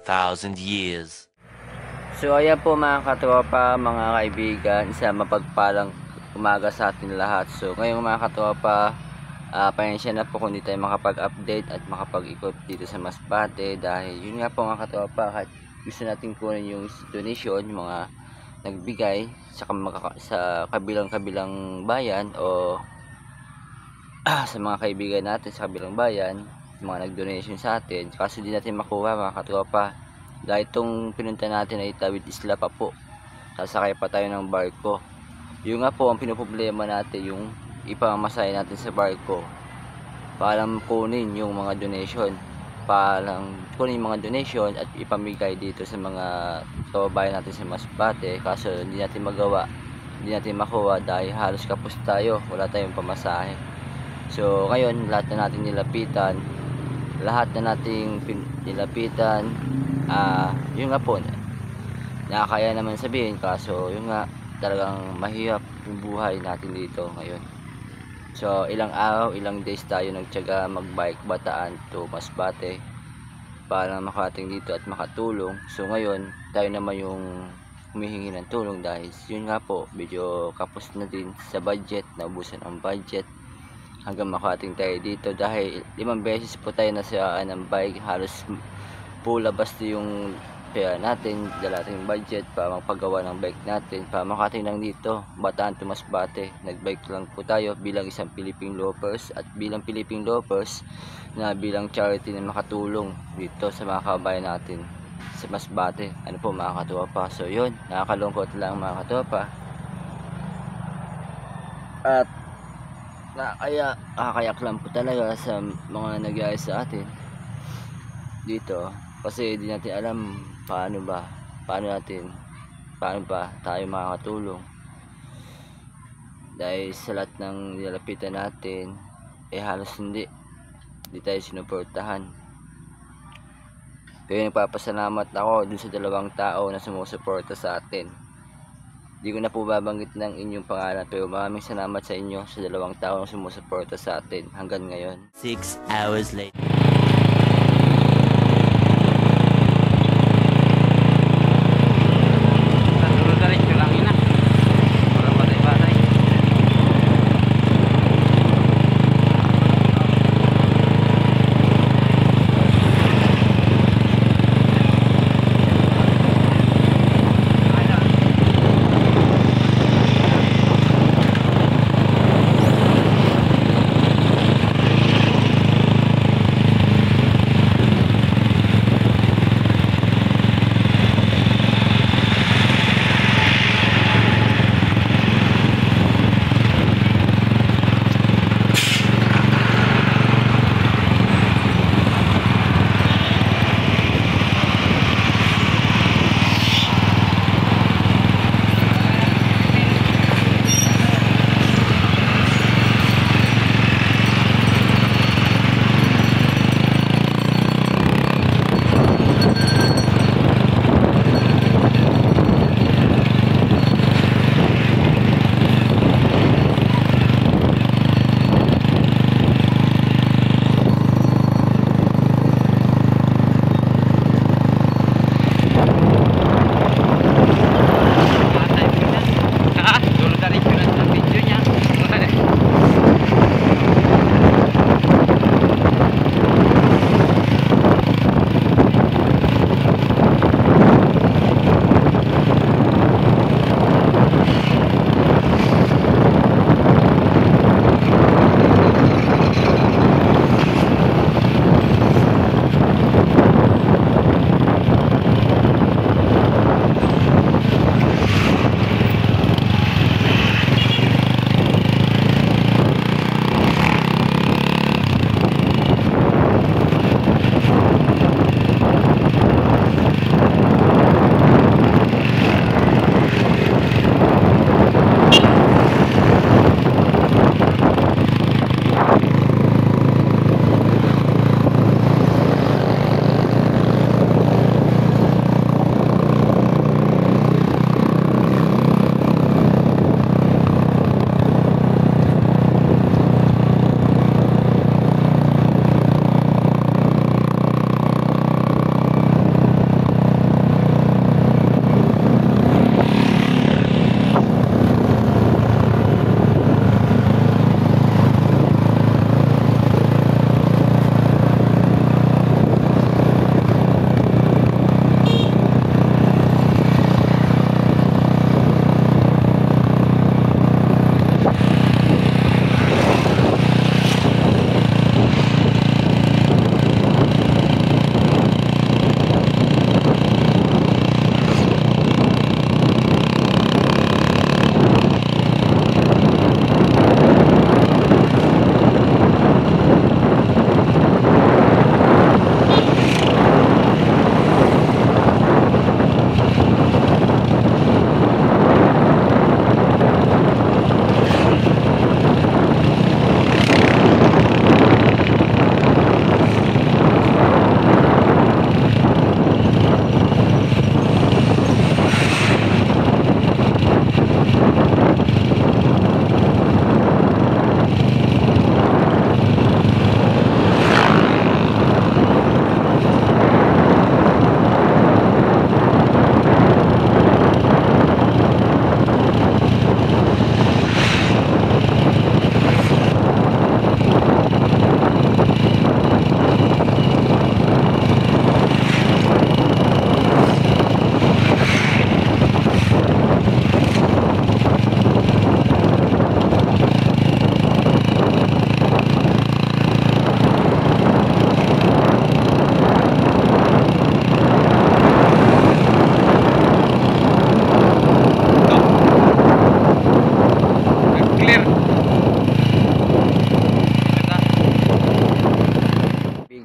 2,000 years. So ayan po mga katropa, mga kaibigan, isa mapagpalang umaga sa atin lahat. So ngayong mga katropa, pasensya na po kung hindi tayo makapag-update at makapag-ikot dito sa Masbate dahil yun nga po mga katropa, kahit gusto natin kunin yung donation, yung mga nagbigay sa kabilang bayan o sa mga kaibigan natin sa kabilang bayan, mga nag-donation sa atin, kaso di natin makuha mga katropa dahil itong pinunta natin ay tawid isla pa po, sasakay pa tayo ng barko. Yung nga po ang pinoproblema natin, yung ipamamasay natin sa barko para kunin yung mga donation, at ipamigay dito sa mga kababayan natin sa Masbate, kaso hindi natin magawa, hindi natin makuha dahil halos kapos tayo, wala tayong pamasahe. So ngayon lahat na nating nilapitan, yun nga po, nakakaya naman sabihin, kaso yun nga, talagang mahirap yung buhay natin dito ngayon. So ilang araw, ilang days tayo nagtiyaga magbike Bataan to Masbate para makarating dito at makatulong. So ngayon tayo naman yung humihingi ng tulong dahil yun nga po, medyo kapos na din sa budget, naubusan ang budget hanggang makarating tayo dito dahil 5 beses po tayo nasiraan ng bike. Halos pula basta yung pera natin, dala natin budget para magpagawa ng bike natin para makarating lang dito Bataan to Masbate. Nagbike lang po tayo bilang isang Philippine Loafers at bilang Philippine Loafers na bilang charity na makatulong dito sa mga kabayan natin sa Masbate. Ano po mga katropa, so yun, nakakalungkot lang mga katropa at nakakayak lang po talaga sa mga nagyayari sa atin dito kasi di natin alam paano ba tayo makakatulong dahil sa lahat ng nilalapitan natin halos hindi tayo sinuportahan. Kaya nagpapasalamat ako dun sa 2 tao na sumusuporta sa atin. Di ko na po babanggit ng inyong pangalan pero maraming salamat sa inyo sa 2 taong sumusuporta sa atin hanggang ngayon. 6 hours later.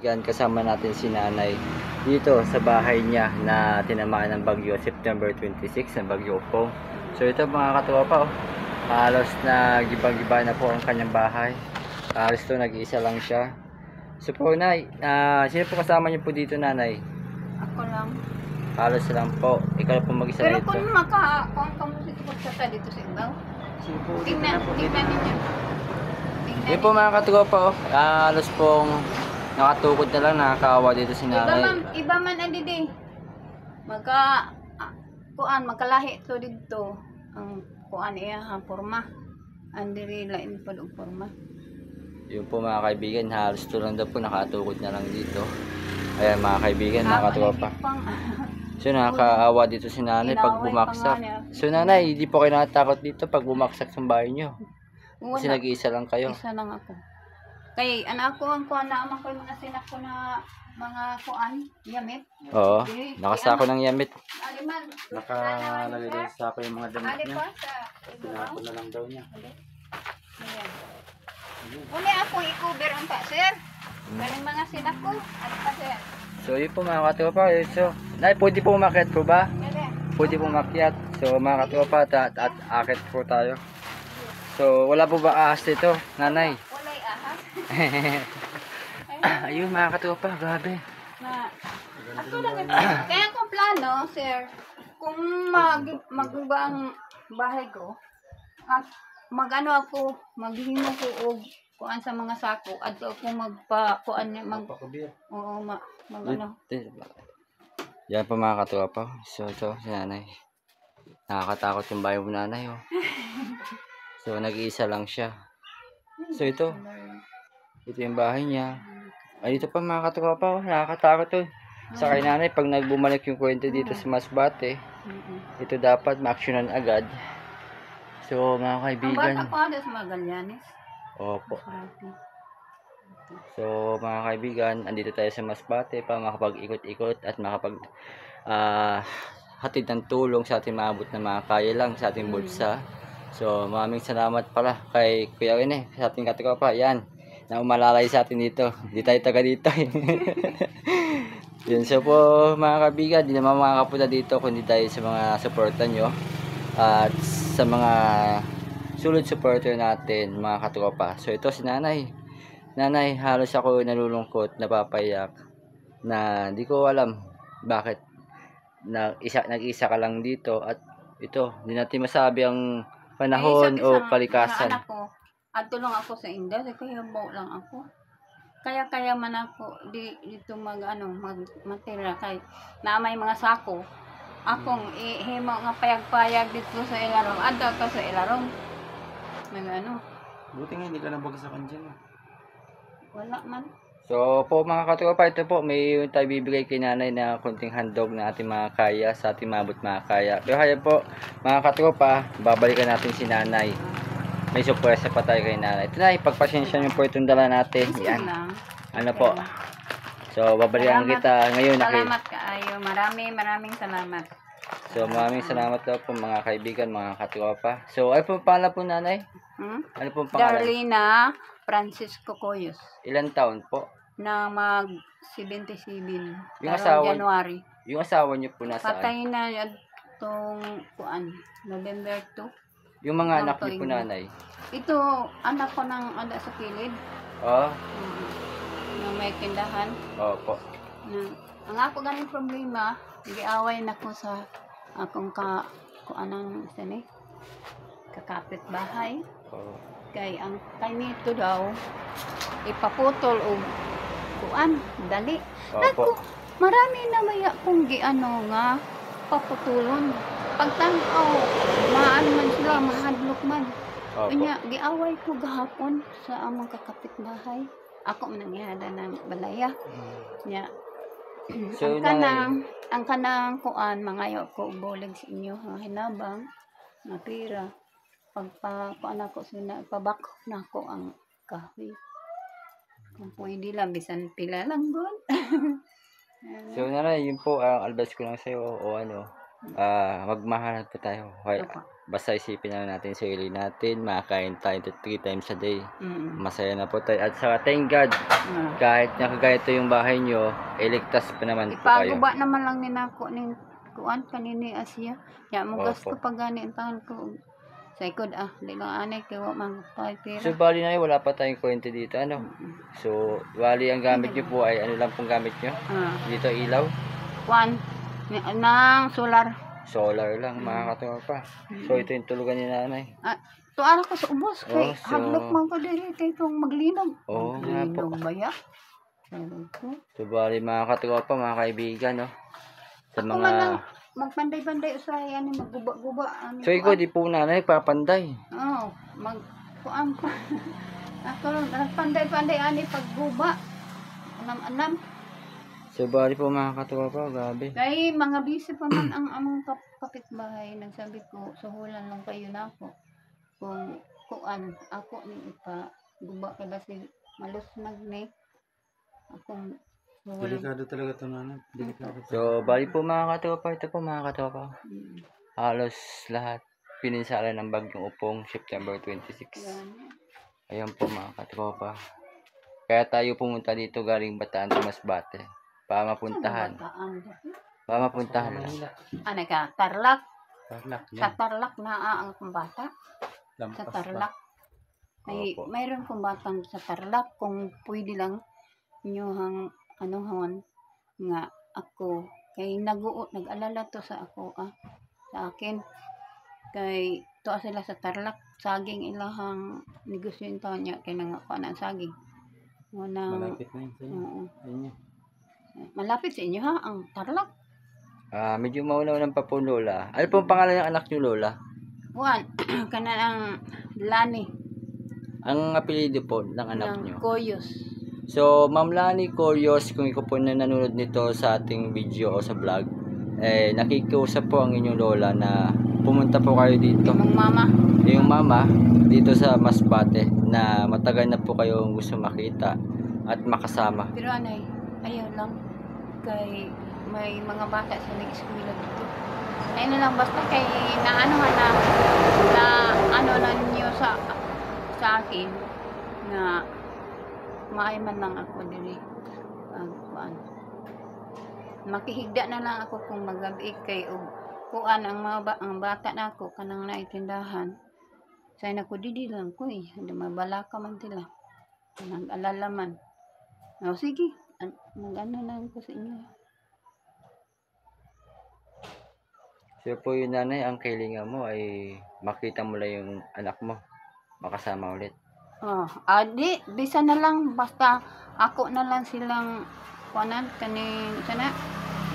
kaibigan, kasama natin si nanay dito sa bahay niya na tinamaan ng bagyo September 26 ng bagyo Opong. So ito mga katropa, halos na gibang-giba na po ang kanyang bahay. Halos to nag-iisa lang siya. So po nay, sino po kasama niyo po dito nanay? Ako lang. Halos lang po, ikaw po mag-isa Pero dito. kung kung kamusik dito sa ibaw, tingnan ninyo. Yun po mga katropa, halos pong nakatukod na lang, nakakaawa dito si nanay. Iba man adidi. Magkalahi to dito. Ang kuan iya ang porma. Andiri lain pa og porma. Yun po mga kaibigan, halos to lang daw po, nakatukod na lang dito. Ayan mga kaibigan, mga katropa. So nakakaawa dito si nanay pag bumaksak. So nanay, hindi po kayo natatakot dito pag bumaksak sa bahay nyo? Kasi nag-iisa lang kayo. Isa lang ako. Kay anak ko ang kuan na amang ko mga sinak ko na mga kuan, yamit. Oo, nakasako ng yamit. Aliman. Nakalagay din sa ako yung mga damit Ali niya. pa sa Tinapon na lang daw niya. Ayan. Uli akong i-cover ang pa, sir. Galing mga sinak ko. Ano pa, sir? So yun po mga katropa. So, nay, pwede po umakyat po ba? Dali. Pwede po umakyat. So mga katropa, at akit po tayo. So wala po ba ahas dito, nanay? Walay ahas. Ayun mga katropa, grabe. Na, ako lang kaya kung plano, sir, kung magba ang bahay ko, at magano ako, maghimo ko og kuan sa mga sako, at ako magpa-kuan oo, magano. Yan po mga katropa. So ito, si nanay. Nakakatakot yung bayo ng nanay, oh. So nag-iisa lang siya. So ito yung bahay niya. Ay, dito pa mga katropa, oh. Nakakatakot to. Sa kay nanay, pag nagbumalik yung kwento dito sa Masbate, ito dapat ma-actionan agad. So mga kaibigan, Ang bata ko sa Magallanes. opo. So mga kaibigan, andito tayo sa Masbate para makapag-ikot-ikot at makapag hatid ng tulong sa ating maabot na mga kaya lang sa ating bulsa. So maraming salamat pala kay Kuya Rene sa ating katropa. Yan, na umalalay sa atin dito. Hindi tayo taga dito. Yun, so po mga kaibigan, di naman makakapunta dito kundi tayo sa mga supportan nyo at sa mga sulod supporter natin mga katropa. So ito si nanay. Nanay, halos ako nalulungkot, napapayak na di ko alam bakit nag-isa ka lang dito at ito, hindi natin masabi ang panahon o kalikasan. Anak ko, at tulong ako sa India, kaya mo lang ako. Kaya man ako dito magmatira kay na may mga sako. Akong ihimo nga payag-payag dito sa ilarong. Adto ka sa ilarong. Buti nga hindi ka nabagsakan dyan. Wala man. So po mga katropa, ito po may tayo bibigay kay nanay na konting handog na ating mga kaya sa ating mabot mga kaya. Pero kaya po mga katropa, babalikan natin si nanay. May surprise pa tayo kay nanay. Ito na, ipagpasensya nyo po itong dala natin. Yan. Ano po. So babalikan kita ngayon. Salamat kaayo. Maraming salamat. So maraming salamat daw po mga kaibigan, mga katropa. So ano po pangalan po nanay? Ano po pangalan? Darlina Francisco Coyos. Ilan taon po? Na mag 77. Yung asawa, January. yung asawa niyo po nasaan? Patay na itong kuan, November 2. Yung mga anak niyo po nanay? Ito, anak ko ng ada sa kilid. Oh, Na may tindahan. opo. Ang ako ganing problema, giaway na ko sa akong kuanang sini kakapit bahay. Oh. Kay ang kay nito daw ipaputol og kuan dali. Opo. Marami na maya kung giano nga paputulon. Pagtanaw, maan man sila mahadlok man. Opo. Unya giaway ko gahapon sa among kakapitbahay. Ako man nangyada ng balaya. Nya So, ang kanang kuan mangayo ko bulig sa inyo nga hinabang nga pira. Kuan ako sina pabak na ko ang kahoy. Kung pwede lang bisan pila lang gon. So nanay, yun po ang advice ko lang sa'yo o ano, magmahalan po tayo. Okay, Opo. basta isipin lang natin sa sarili natin, makakain tayo 3 times a day. Masaya na po tayo. At sa thank God, kahit nakaganito yung bahay nyo, iligtas pa naman po kayo. Ipaguba naman lang ni nako ning kuan kanini Asia. Ya mo gasto Opo. pag gani ang tahan ko. Sa ikod di lang anay kay wa man tay pera. So, bali na wala pa tayong kwente dito, ano? So, bali ang gamit nyo po ay ano lang pong gamit nyo? Dito ilaw? Kuan nang solar. Solar lang, mga katropa. So, ito yung tulugan ni nanay. Tuara ko sa ubos kay so- hadlok man ko diri kay kung maglinog. Oo nga po. Maglinog ba ya? Sabi ko. So, bali mga katropa, mga kaibigan, no? Sa Ako man lang mga... magpanday-panday usay ani magguba-guba ani. So, ikaw di po nanay, papanday. Oh, kuan ko. Ako lang nagpanday-panday ani pagguba. Anam-anam. So, bali po mga katropa, grabe. Kay mga busy pa man ang among kapitbahay. Nagsabi ko, suhulan lang kayo na ako. Kung kuan, ako ni ipa guba kay basi malusnag ni. Akong suhulan. Delikado talaga ito, nanay. Delikado. So, bali po mga katropa, ito po mga katropa. Mm. Halos lahat pininsala ng bagyong Upong September 26. Yan. Ayan po mga katropa. Kaya tayo pumunta dito galing Bataan to Masbate. Para mapuntahan. Bataan. Para mapuntahan lang. Ano ka? Tarlac. Tarlac Sa yan. Tarlac na ang kumbata. Sa Lampas Tarlac. Opo. Mayroon kumbatang sa Tarlac. Kung pwede lang nyo hang anuhan nga ako. Kay nag-alala to sa ako sa akin. Kay to sila sa Tarlac. Saging ilahang negosyo yung taon niya. Kay nangako ng saging. Malapit na yun sa inyo. Oo. Ayun yun. Malapit sa inyo ha, ang Tarlac. Medyo maunaw pa po lola. Ano po ang pangalan ng anak niyo lola? Juan, kanan ang Lani Ang apelyido po ng anak ng niyo. Koyos. So, Ma'am Lani Corios, kung ikaw po na nanonood nito sa ating video o sa vlog, nakikiusap po ang inyong lola na pumunta po kayo dito. Mong mama. Yung mama dito sa Masbate na matagal na po kayong gusto makita at makasama. Pero anay, ayaw lang. Kay may mga bata sa nag-eskwela dito. Ayun na lang basta kay naanohan na ano na niyo sa akin na maayman lang ako diri. Makihigda na lang ako kung magabi kay og kuan ang mga ang bata nako kanang naitindahan. Say na ko didi lang ko mabalaka man sila. Nag-alala man. O sige, mag-ano lang ko sa inyo. So po yun nanay, ang kailangan mo ay makita mo lang yung anak mo. Makasama ulit. Di, bisa na lang, basta ako na lang silang kuanan, kaning, sana,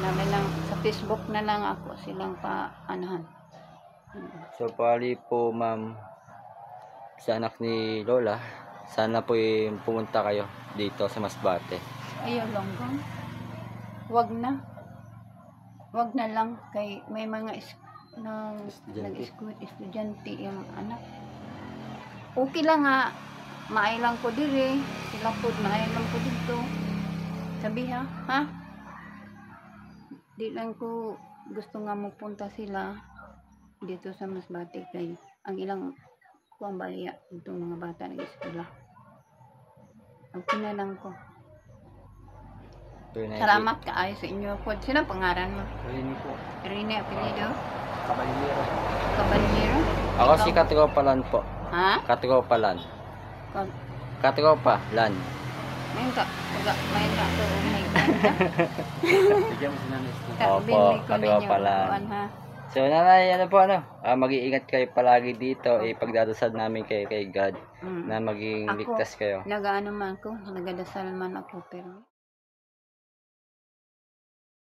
namin lang, sa Facebook na lang ako silang paanahan. So pali po ma'am, sa anak ni Lola, sana po yung pumunta kayo dito sa Masbate. Ayaw longgong. Wag na. Wag na lang, kay may mga estudyante yung anak. Okay lang nga, maaylang ko diri, sila po, maaylang ko dito. Sabi ha? Di lang ko gusto nga mapunta sila dito sa Masbate kay ang ilang kuang baliya itong mga bata ng eskwela. Okay na lang ko. So, yun, Salamat kaayo sa inyo po. Sino pangaran mo? Rini po. Rene apelido? Kabalero. Caballero? Ako si Katropalan po. Ha? Katropalan. Ka- Katropalan. May ka to may ganda. Bigyan mo si nanay. Kabili ko katiwa ninyo. pala. Kuan, ha? So nanay, ano po mag-iingat kayo palagi dito. Ipagdadasal namin kayo kay God Mm. na maging Ako, ligtas kayo. Nagaano man ko, nagadasal man ako pero